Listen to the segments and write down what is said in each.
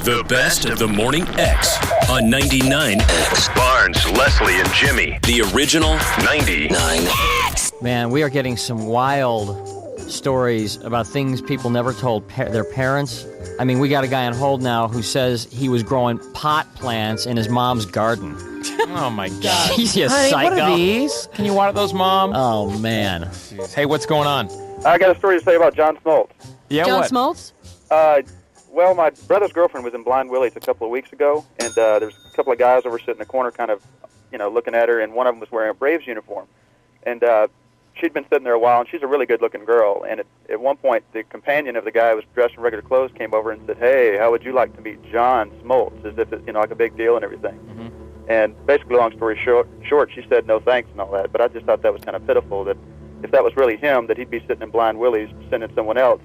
The best of the Morning X on 99X. Barnes, Leslie, and Jimmy. The original 99X. Man, we are getting some wild stories about things people never told their parents. I mean, we got a guy on hold now who says he was growing pot plants in his mom's garden. Oh, my God. He's a Honey, psycho. what are these? Can you water those, Mom? Oh, man. Hey, what's going on? I got a story to say about John Smoltz. Yeah, John what? Smoltz? Well, my brother's girlfriend was in Blind Willie's a couple of weeks ago, and there's a couple of guys over sitting in the corner kind of, looking at her, and one of them was wearing a Braves uniform. And she'd been sitting there a while, and she's a really good-looking girl. And at one point, the companion of the guy who was dressed in regular clothes came over and said, "Hey, how would you like to meet John Smoltz?" As if it's, like a big deal and everything. Mm-hmm. And basically, long story short, she said no thanks and all that. But I just thought that was kind of pitiful that if that was really him, that he'd be sitting in Blind Willie's sending someone else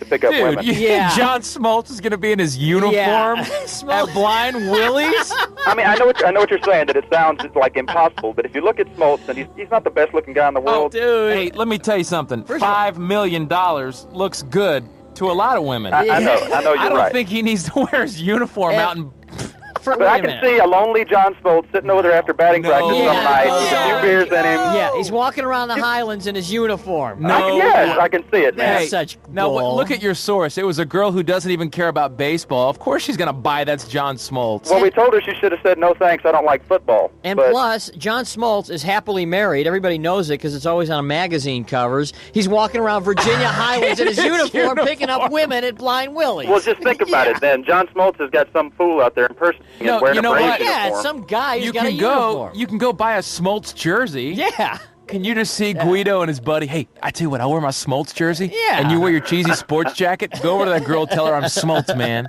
to pick up women. Dude, Yeah. John Smoltz is going to be in his uniform at Blind Willie's? I mean, I know what you're saying, that it sounds like impossible, but if you look at Smoltz, and he's not the best-looking guy in the world. Dude. Hey, let me tell you something. $5 million looks good to a lot of women. I know you're I don't right. think he needs to wear his uniform out in... But I can see a lonely John Smoltz sitting over there after batting practice some night, a few beers in him. Yeah, he's walking around the Highlands in his uniform. I can see it, man. That's such Now, bull. look at your source. It was a girl who doesn't even care about baseball. Of course she's going to buy that's John Smoltz. Well, we told her she should have said, "No thanks, I don't like football." And but plus, John Smoltz is happily married. Everybody knows it because it's always on magazine covers. He's walking around Virginia Highlands in his uniform, picking up women at Blind Willie's. Well, just think about it then. John Smoltz has got some fool out there impersonating and wearing a Braves Yeah, uniform. it's some guy who's you got a can go. uniform. You can go buy a Smoltz jersey. Yeah. Can you just see Guido and his buddy? Hey, I tell you what, I wear my Smoltz jersey. Yeah. And you wear your cheesy sports jacket. Go over to that girl, tell her I'm Smoltz, man.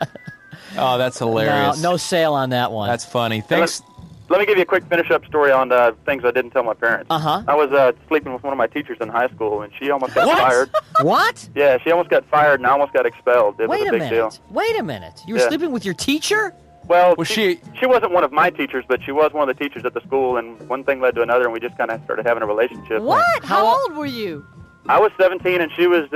Oh, that's hilarious. No sale on that one. That's funny. Thanks. Let me give you a quick finish-up story on things I didn't tell my parents. Uh-huh. I was sleeping with one of my teachers in high school, and she almost got fired. What? Yeah, she almost got fired and I almost got expelled. It was Wait a a big minute. deal. Wait a minute. You were Yeah. sleeping with your teacher? Well, Was she wasn't one of my teachers, but she was one of the teachers at the school, and one thing led to another, and we just kind of started having a relationship. What? How old were you? I was 17, and she was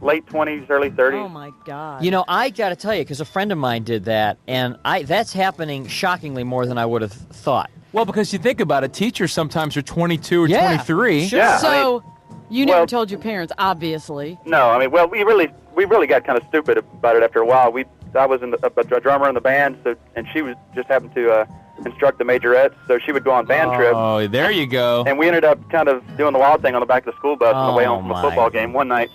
late 20s, early 30s. Oh, my God. I got to tell you, because a friend of mine did that, and that's happening shockingly more than I would have thought. Well, because you think about it, teachers sometimes are 22 or Yeah. 23. Sure. Yeah, So, you never well- told your parents, obviously. No, I mean, well, we really got kind of stupid about it after a while. I was a drummer in the band, and she was just happened to instruct the majorettes, so she would go on band trips. Oh, there you go. And we ended up kind of doing the wild thing on the back of the school bus on the way home from my. a football game one night.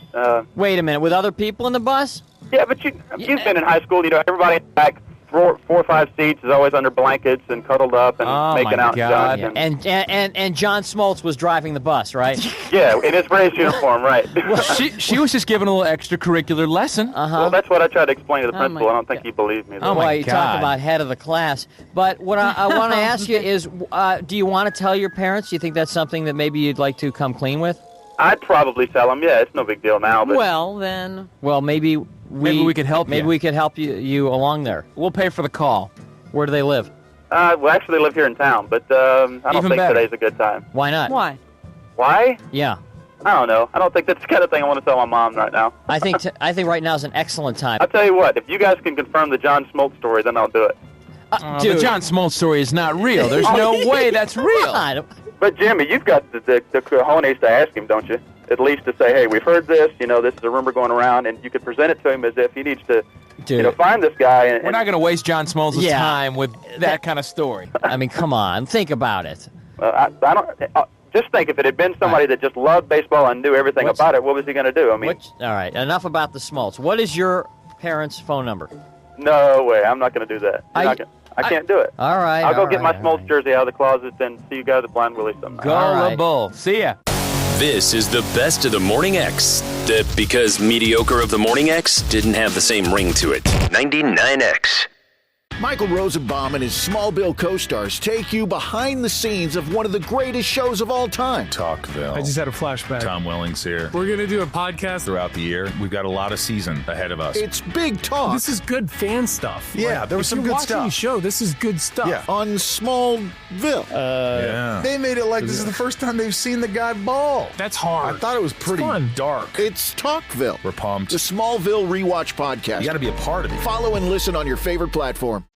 Wait a minute, with other people in the bus? Yeah, but you've been in high school. Everybody in the back, four or five seats is always under blankets and cuddled up and Oh, making my out God. and junk. And John Smoltz was driving the bus, right? Yeah, in his Braves uniform, right. She was just giving a little extracurricular lesson. Well, that's what I tried to explain to the Oh, principal. my I don't think he believed me. Oh, though. my Boy, you talk God. about head of the class. But what I want to ask you is, do you want to tell your parents? Do you think that's something that maybe you'd like to come clean with? I'd probably tell him, yeah, it's no big deal now. But Well, then. Well, maybe we could help Maybe you. we could help you along there. We'll pay for the call. Where do they live? we actually live here in town, but I don't Even think better. today's a good time. Why not? Why? Why? Yeah. I don't know. I don't think that's the kind of thing I want to tell my mom right now. I think right now is an excellent time. I'll tell you what, if you guys can confirm the John Smoltz story, then I'll do it. Dude. The John Smoltz story is not real. There's no way that's real. God. But, Jimmy, you've got the cojones to ask him, don't you? At least to say, hey, we've heard this, this is a rumor going around, and you could present it to him as if he needs to, Dude. find this guy. And, We're not going to waste John Smoltz's Yeah. time with that kind of story. I mean, come on. Think about it. I don't. Just think, if it had been somebody that just loved baseball and knew everything about it, what was he going to do? I mean, All right. Enough about the Smoltz. What is your parents' phone number? no way. I'm not going to do that. I can't do it. All right. I'll go all get my right, Smoltz jersey out of the closet and see you guys at Blind Willie sometime. Gullible. See ya. This is the best of the Morning X. Because mediocre of the Morning X didn't have the same ring to it. 99X. Michael Rosenbaum and his Smallville co-stars take you behind the scenes of one of the greatest shows of all time. Talkville. I just had a flashback. Tom Welling's here. We're going to do a podcast Throughout the year, we've got a lot of season ahead of us. It's big talk. This is good fan stuff. Yeah, there was some good If you're watching the stuff. show, this is good stuff. Yeah. on Smallville. Yeah. They made it like this is the first time they've seen the guy ball. That's hard. I thought it was pretty fun. dark. It's Talkville. We're pumped. The Smallville Rewatch Podcast. You got to be a part of it. Follow and listen on your favorite platform.